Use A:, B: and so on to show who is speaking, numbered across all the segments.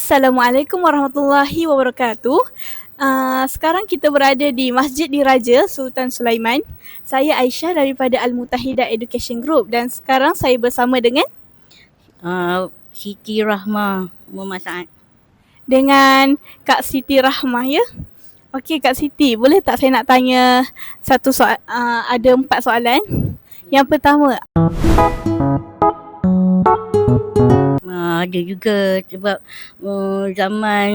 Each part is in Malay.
A: Assalamualaikum warahmatullahi wabarakatuh. Sekarang kita berada di Masjid Diraja Sultan Sulaiman. Saya Aisyah daripada Al-Mutahidah Education Group dan sekarang saya bersama dengan
B: Siti Rahmah Muhammad Saad.
A: dengan Kak Siti Rahmah, ya. Okey Kak Siti, boleh tak saya nak tanya satu soal, ada 4 soalan. Yang pertama,
B: Ada juga sebab zaman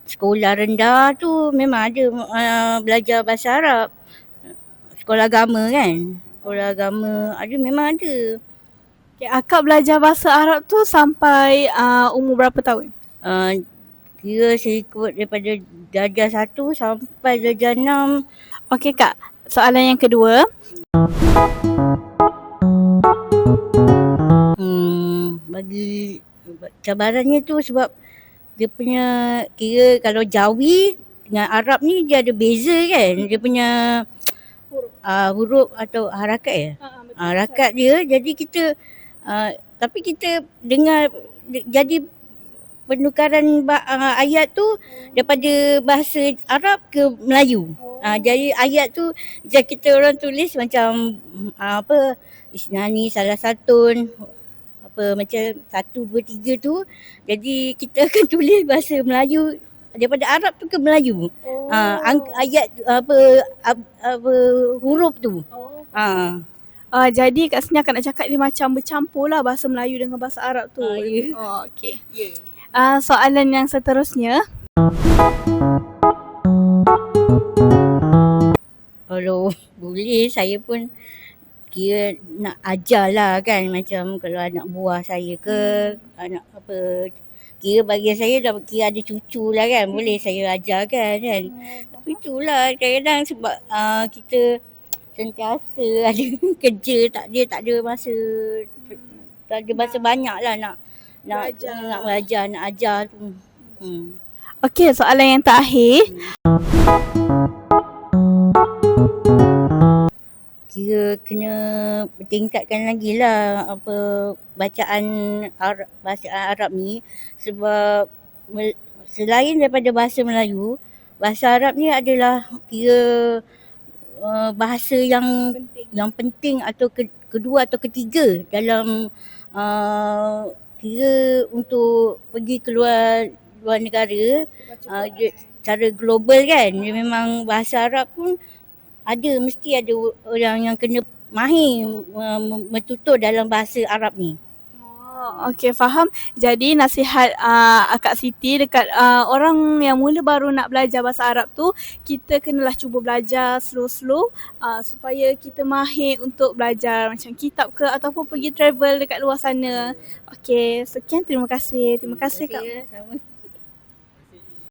B: sekolah rendah tu memang ada belajar bahasa Arab. Sekolah agama kan. Sekolah agama ada, memang ada.
A: okay, Akak belajar bahasa Arab tu sampai umur berapa tahun?
B: Kira saya ikut daripada darjah 1 sampai darjah 6.
A: Okey Kak, soalan yang kedua.
B: Bagi cabarannya tu sebab dia punya, kira kalau Jawi dengan Arab ni dia ada beza kan. Dia punya huruf atau harakat ya. Harakat dia, jadi kita tapi kita dengar jadi penukaran ayat tu daripada bahasa Arab ke Melayu. Jadi ayat tu jika kita orang tulis macam isnani salah satun, macam 1, 2, 3 tu, jadi kita akan tulis bahasa Melayu daripada Arab tu ke Melayu. Ayat huruf tu.
A: Jadi kat sini akak nak cakap dia macam bercampur lah bahasa Melayu dengan bahasa Arab tu. Okey. Soalan yang seterusnya.
B: Kalau boleh saya pun kira nak ajar lah kan, macam kalau anak buah saya ke anak kira bagi saya dah kira ada cucu lah kan, boleh saya ajarkan kan. Tapi itulah kadang-kadang sebab kita sentiasa ada kerja, tak ada masa banyak lah nak belajar, nak ajar tu.
A: Okey, soalan yang terakhir.
B: Kira kena tingkatkan lagi lah bacaan bahasa Arab ni, sebab selain daripada bahasa Melayu, bahasa Arab ni adalah kira bahasa yang penting atau kedua atau ketiga dalam kira untuk pergi keluar luar negara, cara global kan. Dia memang bahasa Arab pun mesti ada orang yang kena mahir bertutur dalam bahasa Arab ni.
A: Okey, faham. Jadi nasihat Kak Siti dekat orang yang mula baru nak belajar bahasa Arab tu, kita kenalah cuba belajar slow-slow supaya kita mahir untuk belajar macam kitab ke ataupun pergi travel dekat luar sana. Okey, sekian, terima kasih. Terima kasih Kak.
B: Sama.